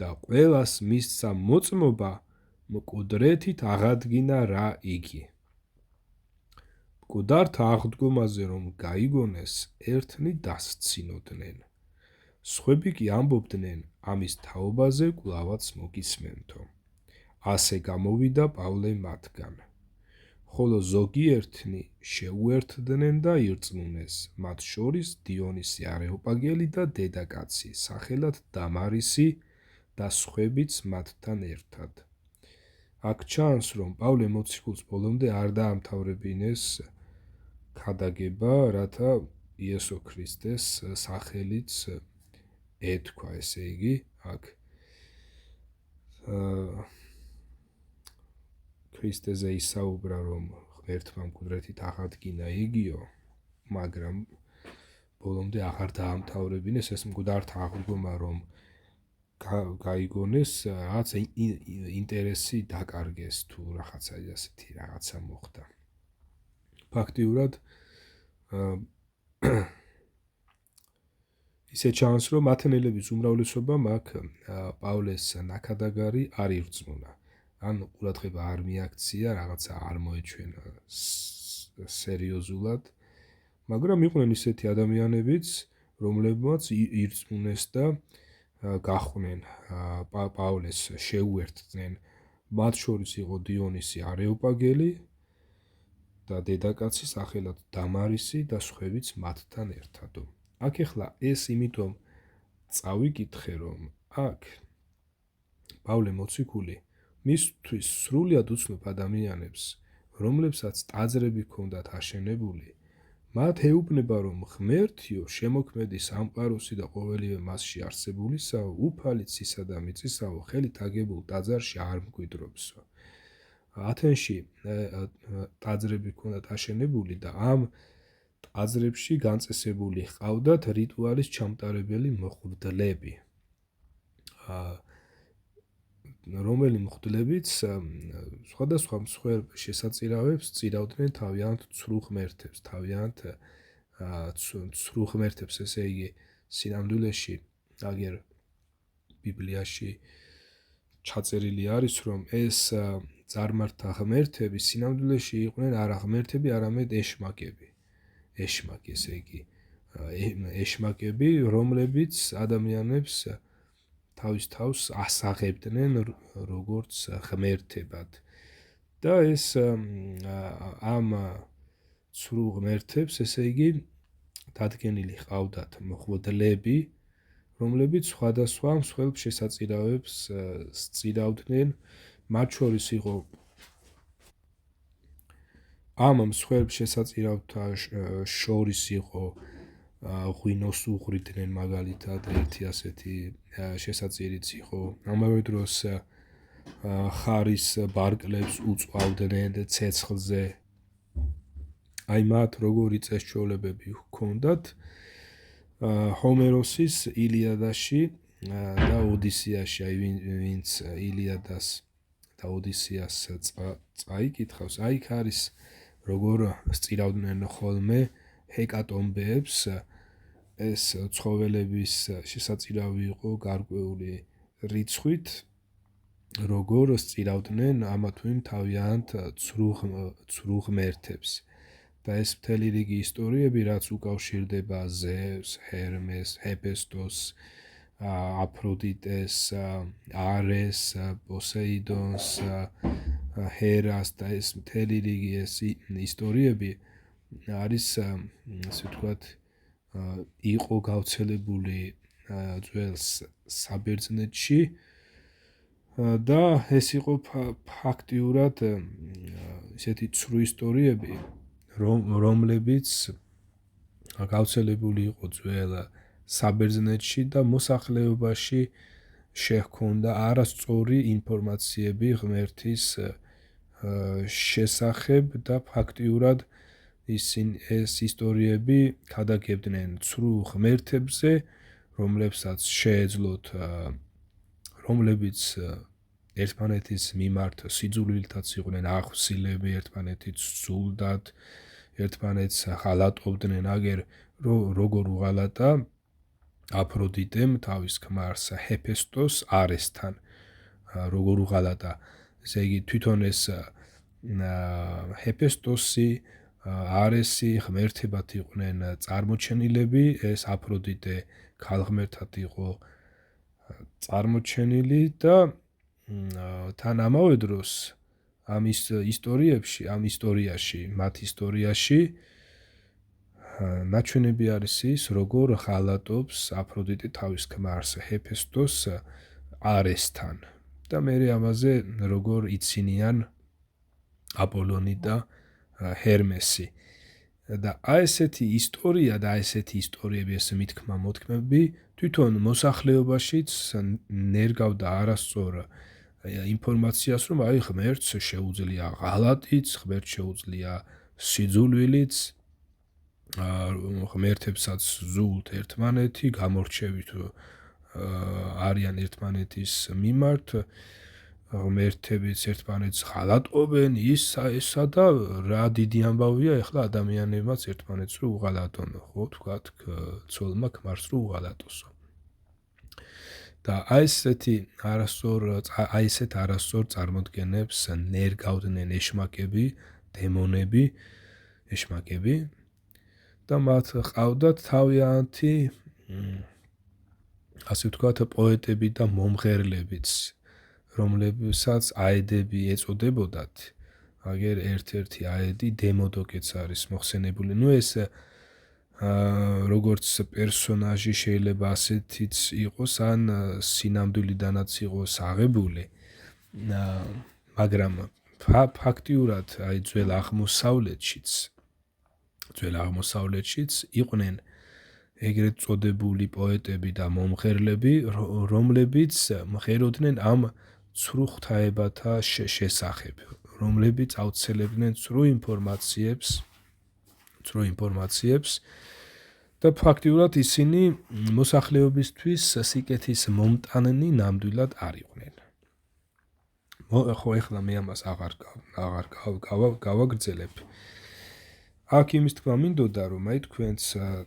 და ყველას მისცა მოწმობა მკვდრეთით აღადგინა რა იგი. მკვდართა აღდგომაზე რომ გაიგონეს, ერთნი დასცინოდნენ. სხვები კი ამბობდნენ ამის თაობაზე კვლავაც მოგისმენთო. ასე გამოვიდა პავლე მათგან. ხოლო ზოგიერთნი შეუერთდნენ და ირწმუნეს, მათ შორის დიონისი არეოპაგელი და დედაკაცი, სახელად დამარისი და სხვებიც მათთან ერთად. აქ ჩანს, რომ პავლე მოციქულს ბოლომდე არ დაამთავრებინეს ქადაგება, რათა იესო ქრისტეს სახელიც ეთქვა, ესე იგი, აქ ქრისტეზე ისაუბრა, რომ ღმერთმა მკვდრეთით აღადგინა იგიო, მაგრამ ბოლომდე აღარ დაამთავრებინეს ეს მკვდართა აღდგომა, რომ გაიგონეს, რაღაც ინტერესი დაკარგეს თუ რაღაცა ასეთი რაღაცა მოხდა. ფაქტიურად ისე ჩანს, რომ ათენელების უმრავლესობამ აქ პავლეს ნაქადაგარი არ ირწმუნა. ან ყურადღება არ მიაქცია, რაღაცა არ მოეჩვენა სერიოზულად, მაგრამ იყვნენ ისეთი ადამიანებიც, რომლებმაც ირწმუნეს და გახვნენ პავლეს, შეუერთდნენ. მათ შორის იყო დიონისი არეოპაგელი და დედაკაცი სახელად დამარისი და სხვებიც მათთან ერთადო. აქ ეხლა ეს იმიტომ წავიკითხე, რომ აქ პავლე მოციქული მისთვის სრულად უცნობ ადამიანებს, რომლებსაც ტაძრები ჰქონდათ აშენებული, მათ ეუბნება, რომ ღმერთიო, შემოქმედი სამყაროსი და ყოველივე მასში არსებულისაო, უფალი ცისა და მიწისაო, ხელით აგებულ ტაძარში არ მკვიდრობსო. ათენში ტაძრები ჰქონდათ აშენებული და ამ ტაძრებში განწესებული ჰყავდათ რიტუალის ჩამტარებელი მღვდლები, რომელი მღვდლებიც სხვადასხვა მსხვერპლ შესაწირავებს წირავდნენ თავიანთ ცრუ ღმერთებს, ცრუ ღმერთებს, ესე იგი, სინამდვილეში, აგერ ბიბლიაში ჩაწერილი არის, რომ ეს წარმართა ღმერთები სინამდვილეში იყვნენ არა ღმერთები, არამედ ეშმაკები. ეშმაკი, ესე იგი, ეშმაკები, რომლებიც ადამიანებს თავის თავს ასაღებდნენ როგორც ღმერთებად. და ეს ამ ცრუ ღმერთებს, ესე იგი, დადგენილი ჰყავდათ მღვდლები, რომლებიც სხვადასხვა მსხვილ შესაწირავებს სწირავდნენ. მათ შორის იყო ამ მსხვილ შესაწირავთა შორის იყო ღვინოს უღრიდნენ მაგალითად, ერთი ასეთი შესაწირიც იყო. ამავე დროს ხარის ბარკლებს უწყავდნენ ცეცხლზე. აი მათ როგორი წესჩვეულებები ჰქონდათ ჰომეროსის ილიადაში და ოდისეაში, აი ვინც ილიადას და ოდისეას წაიკითხავს, აი იქ არის როგორ სწირავდნენ ხოლმე ჰეკატომბეებს. ეს ცხოველების შესაწირავი იყო გარკვეული რიცხვით, როგორ სწირავდნენ ამა თუ იმ თავიანთ ცრუ ღმერთებს. და ეს მთელი რიგი ისტორიები, რაც უკავშირდება ზევს, ჰერმეს, ჰეფესტოს, აფროდიტეს, არეს, პოსეიდონს, ჰერას და ეს მთელი რიგი ეს ისტორიები არის, ასე ვთქვათ, იყო გავრცელებული ძველ საბერძნეთში და ეს იყო ფაქტიურად ისეთი ცრუ ისტორიები, რომლებიც გავრცელებული იყო ძველ საბერძნეთში და მოსახლეობაში შეჰქონდა არასწორი ინფორმაციები ღმერთის შესახებ და ფაქტიურად ეს ისტორიები ქადაგებდნენ ცრუ ღმერთებზე, რომლებიც ერთმანეთის მიმართ სიძულვილთაც იყვნენ ახსილები, ერთმანეთიც სულდათ, ერთმანეთს ღალატობდნენ, აგერ როგორ უღალატა აფროდიტემ თავის ქმარს ჰეფესტოს არესთან, როგორ უღალატა. ესე იგი, თვითონ ეს ჰეფესტოსი, არესი ღმერთებად იყვნენ წარმოჩენილები, ეს აფროდიტე ქალღმერთად იყო წარმოჩენილი და თან ამავე დროს ამ ისტორიაში ნაჩვენები არის ის, როგორ ღალატობს აფროდიტე თავის ქმარს ჰეფესტოს არესთან და მერე ამაზე როგორ იცინიან აპოლონი და ჰერმესი. და აი ესეთი ისტორია და ესეთი ისტორიები, ეს მითქმა მოთქმები თვითონ მოსახლეობაშიც ნერგავდა არასწორ ინფორმაციას, რომ აი ღმერთს შეუძლია ღალატიც, ღმერთს შეუძლია სიძულვილიც, ღმერთებსაც ზულთ ერთმანეთი, გამორჩევით არიან ერთმანეთის მიმართ, ღმერთებიც ერთმანეთს ღალატობენ, ისა და რა დიდი ამბავია ეხლა ადამიანებმაც ერთმანეთს რო უღალატონ, ხო, თქვათ, ცოლმა ქმარს რო უღალატოსო. და აი ესეთ არასწორ წარმოდგენებს ნერგავდნენ ეშმაკები, დემონები, ეშმაკები და მათ ყავდათ თავიანთი, ასე ვთქვათ, პოეტები და მომღერლებიც, რომლებსაც აედები ეწოდებოდათ. აგერ ერთ-ერთი აედი დემოდოკეც არის მოხსენებული. ნუ ეს როგორც პერსონაჟი შეიძლება ასეთიც იყოს, ან სინამდვილიდანაც იყოს აღებული, მაგრამ ფაქტიურად აი ძველ აღმოსავლეთშიც იყვნენ ეგრეთ წოდებული პოეტები და მომღერლები, რომლებიც მღეროდნენ ამ ცრუ ღვთაებათა შესახებ, რომლებიც აუცილებდნენ ცრუ ინფორმაციებს და ფაქტიურად ისინი მოსახლეობისთვის სიკეთის მომტანი ნამდვილად არ იყვნენ. ხო, ეხლა მე ამას აღარ გავაგრძელებ. აქ იმის თქვა მინდოდა, რომ აი თქვენც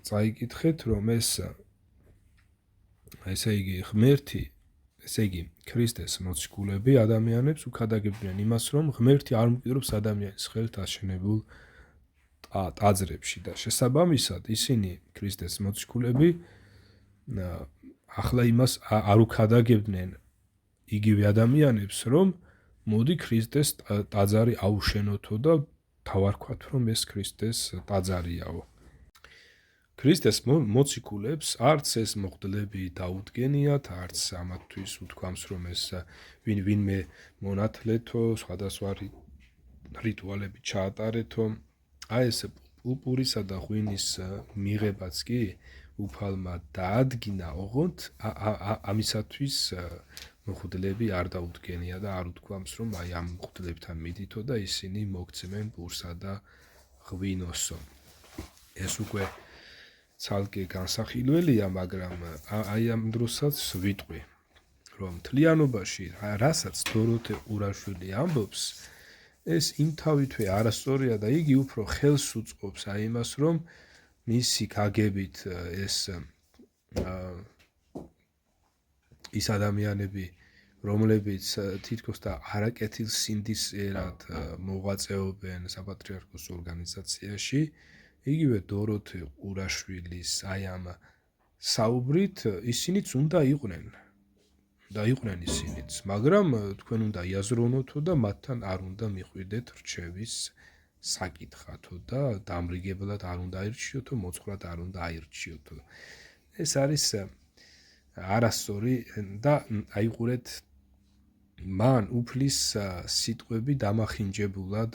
წაიკითხეთ, რომ ესე იგი ღმერთი, ესე იგი ქრისტეს მოციქულები ადამიანებს უქადაგებდნენ იმას, რომ ღმერთი არ მკვიდრობს ადამიანის ხელით აშენებულ ტაძრებში და შესაბამისად ისინი ქრისტეს მოციქულები ახლა იმას არ უქადაგებდნენ იგივე ადამიანებს, რომ მოდი ქრისტეს ტაძარი აუშენოთო და თავარქვათ, რომ ეს ქრისტეს ტაძარიაო. ქრისტეს მოციქულებს არც ეს მოხდლები დაუდგენიათ, არც ამათთვის უთქვამს, რომ ეს ვინმე მონათლეთო, სხვადასხვა რიტუალები ჩაატარეთო. აი ეს პურპურისა და ღვინის მიღებაც კი უფალმა დაადგინა, ოღონდ ამისათვის მოხდლები არ დაუდგენია და არ უთქვამს, რომ აი ამ მოხდლებთან მიდითო და ისინი მოგცემენ პურსა და ღვინოსო. ეს უკვე ცალკე განსახილველია, მაგრამ აი ამ დროსაც ვიტყვი, რომ მთლიანობაში რასაც დოროთე ყურაშვილი ამბობს, ეს იმთავითვე არასწორია და იგი უფრო ხელს უწყობს აი იმას, რომ მისი გაგებით ის ადამიანები, რომლებიც თითქოს და არაკეთილ სინდისერად მოღვაწეობენ საპატრიარქოს ორგანიზაციაში, იგივე დოროთე ყურაშვილის აი ამ საუბრით ისინიც უნდა იყვნენ. და იყვნენ ისინიც, მაგრამ თქვენ უნდა იაზროვნოთო და მათთან არ უნდა მიხვიდეთ რჩევის საკითხათო და დამრიგებლად არ უნდა აირჩიოთო, მოძღვრად არ უნდა აირჩიოთო. ეს არის არასწორი და აიყურეთ მან უფლის სიტყვები დამახინჯებულად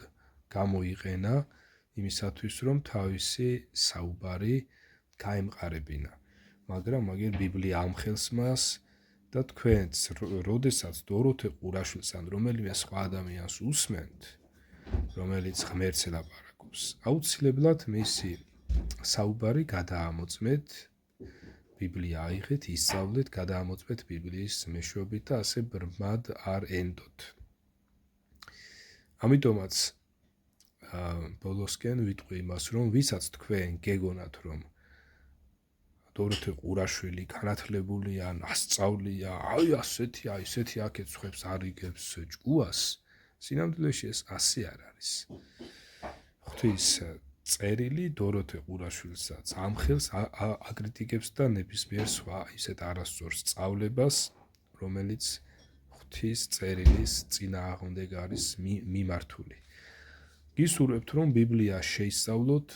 გამოიყენა იმისათვის, რომ თავისი საუბარი გაემყარებინა. მაგრამ მაგერ ბიბლია ამხელს მას და თქვენც, როდესაც დოროთე ყურაშვილს ან რომელიმე სხვა ადამიანს უსმენთ, რომელიც ღმერთს ელაპარაკობს, აუცილებლად მისი საუბარი გადაამოწმეთ, ბიბლია აიღეთ, ისწავლეთ, გადაამოწმეთ ბიბლიის მეშვეობით და ასე ბრმად არ ენდოთ. ამიტომაც ბოლოსკენ ვიტყვი იმას, რომ ვისაც თქვენ გეგონათ, რომ დოროთე ყურაშვილი განათლებულია, ასწავლია, აი ასეთია, ისეთი აქეთ ხვებს არიგებს ჭკუას, სინამდვილეში ეს ასე არ არის. ღვთის წერილი დოროთე ყურაშვილსაც ამხელს აკრიტიკებს და ნებისმიერ სხვა ისეთ არასწორ სწავლებას, რომელიც ღვთის წერილის წინააღმდეგ არის მიმართული. გისურვებთ, რომ ბიბლია შეისწავლოთ,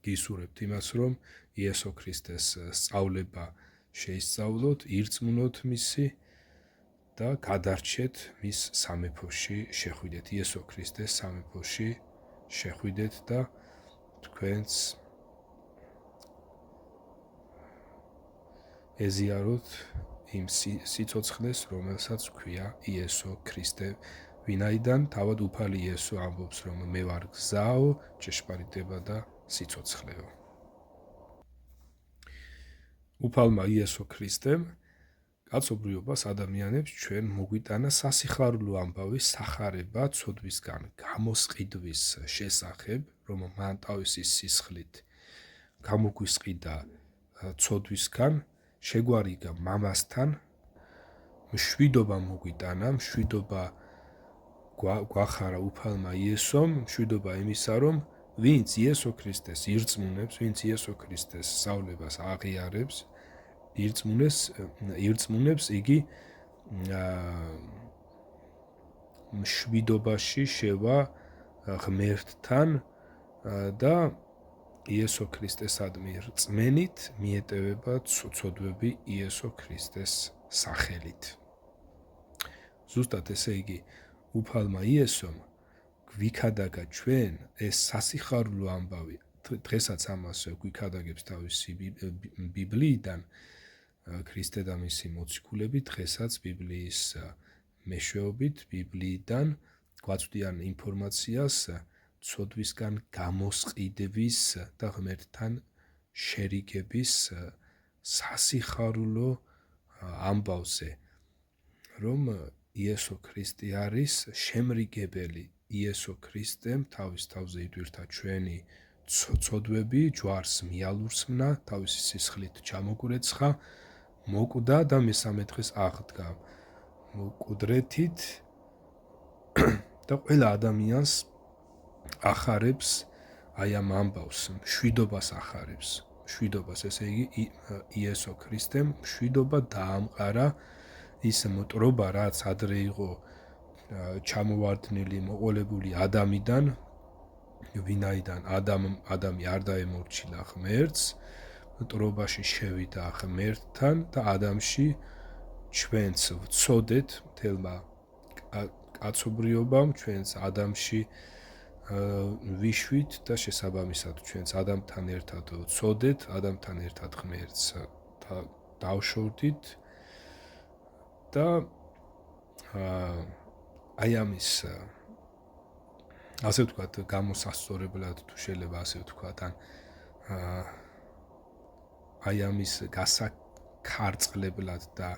გისურვებთ იმას, რომ იესო ქრისტეს სწავლება შეისწავლოთ, ირწმუნოთ მისი და გადარჩეთ მის სამეფოში შეხვიდეთ, იესო ქრისტეს სამეფოში შეხვიდეთ და თქვენც ეზიაროთ იმ სიცოცხლეს, რომელსაც ქვია იესო ქრისტე, ვინაიდან თავად უფალი იესო ამბობს, რომ მე ვარ გზაო, ჭეშმარიტება და სიცოცხლეო. უფალმა იესო ქრისტემ კაცობრიობას ადამიანებს ჩვენ მოგვიტანა სასიხარულო ამბავი სახარება ცოდვისგან გამოსყიდვის შესახებ, რომ მან თავისი სისხლით გამოგვისყიდა ცოდვისგან, შეგვარიგა მამასთან, მშვიდობა მოგვიტანა, მშვიდობა გვახარა უფალმა იესომ, მშვიდობა იმისა, რომ ვინც იესო ქრისტეს ირწმუნებს, ვინც იესო ქრისტეს სწავლებას აღიარებს, ირწმუნებს, იგი მშვიდობაში შევა ღმერთთან და იესო ქრისტესადმი რწმენით მიეტევება ცოდვები იესო ქრისტეს სახელით. ზუსტად ესე იგი, უფალმა იესომ გვიქადაგა ჩვენ ეს სასიხარულო ამბავი, დღესაც ამას გვიქადაგებს თავისი ბიბლიიდან, ქრისტე და მისი მოციქულები დღესაც ბიბლიის მეშვეობით, ბიბლიიდან გვაწვდიან ინფორმაციას ცოდვისგან გამოსყიდვის და ღმერთთან შერიგების სასიხარულო ამბავზე, რომ იესო ქრისტე არის შემრიგებელი, იესო ქრისტემ თავის თავზე იტვირთა ჩვენი ცოდვები, ჯვარს მიალურსმნა, თავისი სისხლით ჩამოგვრეცხა, მოკვდა და მესამე დღეს აღდგა მკვდრეთით და ყველა ადამიანს ახარებს აი ამ ამბავს, მშვიდობას ახარებს, მშვიდობას, ესე იგი იესო ქრისტემ მშვიდობა დაამყარა ის მტრობა, რაც ადრე იყო ჩამოვარდნილი, მოყოლებული ადამიდან, ვინაიდან ადამი არ დაემორჩილა ღმერთს, მტრობაში შევიდა ღმერთთან და ადამიანში ჩვენც ვწოდეთ მთელმა კაცობრიობამ, ჩვენც ადამიანში ვიშვით და შესაბამისად ჩვენც ადამიანთან ერთად ვწოდეთ, ადამიანთან ერთად ღმერთს დავშორდით და აი ამის ასე ვთქვათ, გამოსასწორებლად თუ შეიძლება ასე ვთქვათ, ან აი ამის გასაქარწყლებლად და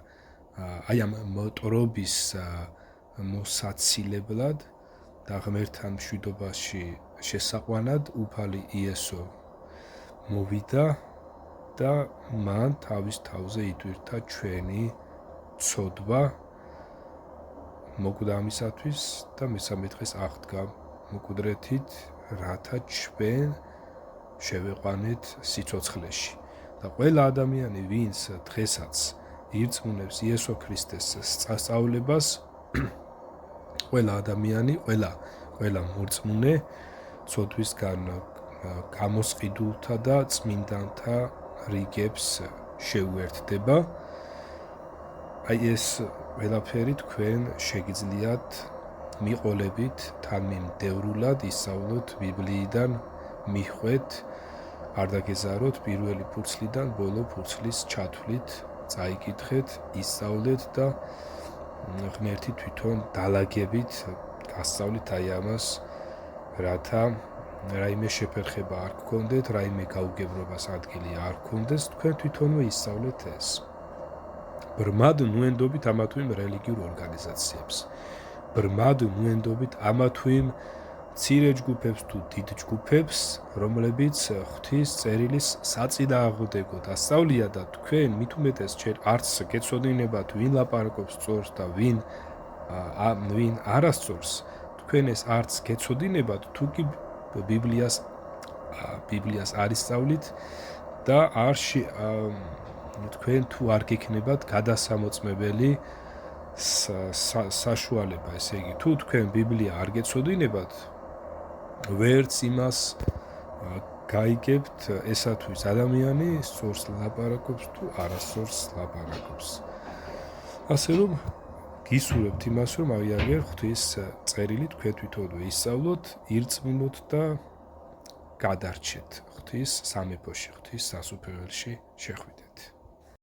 აი ამ მოტრობის მოსაცილებლად და ღმერთთან მშვიდობაში შესაყვანად უფალი იესო მოვიდა და მან თავის თავზე იტვირთა ჩვენი ცოდვა მოკვდამისათვის და მესამე დღეს აღდგა მოკვდრეთით, რათა ჩვენ შევეყვანეთ სიცოცხლეში. და ყველა ადამიანი, ვინც დღესაც ირწმუნებს იესო ქრისტეს სწავლებას, ყველა ადამიანი, ყველა მორწმუნე ცოდვისგან გამოსყიდულთა და წმინდანთა რიგებს შეუერთდება. აი ეს ყველაფერი თქვენ შეგიძლიათ მიყოლებით თანმიმდევრულად ისწავლოთ ბიბლიიდან, მიხვეთ, არ დაგეზაროთ პირველი ფურცლიდან ბოლო ფურცლის ჩათვლით, წაიკითხეთ, ისწავლეთ და ღმერთი თვითონ დალაგებით გასწავლით აი ამას, რათა რაიმე შეფერხება არ გქონდეთ, რაიმე გაუგებრობას ადგილი არ გქონდეს, თქვენ თვითონვე ისწავლეთ ეს. ბრმად ნუენდობით ამა თუ იმ რელიგიურ ორგანიზაციებს. ბრმად ნუენდობით ამა თუ იმ მცირე ჯგუფებს თუ დიდ ჯგუფებს, რომლებიც ღვთის წერილის საწინააღმდეგოდ ასწავლია და თქვენ მით უმეტეს ჯერ არც გეცოდინებათ ვინ ლაპარაკობს სწორს და ვინ არასწორს, თქვენ ეს არც გეცოდინებათ, თუ კი ბიბლიას არ ისწავლით და თქვენ თუ არ გექნებათ გადასამოწმებელი საშუალება, ესე იგი, თუ თქვენ ბიბლია არ გეცოდინებათ, ვერც იმას გაიგებთ, ესათვის ადამიანი სწორს ლაპარაკობს თუ არასწორს ლაპარაკობს. ასე რომ გისურვებთ იმას, რომ აღიარეთ ღვთის წერილი, თქვენ თვითონვე ისწავლოთ, ირწმუნოთ და გადარჩეთ ღვთის სამეფოში, ღვთის სასუფეველში შეხვიდეთ.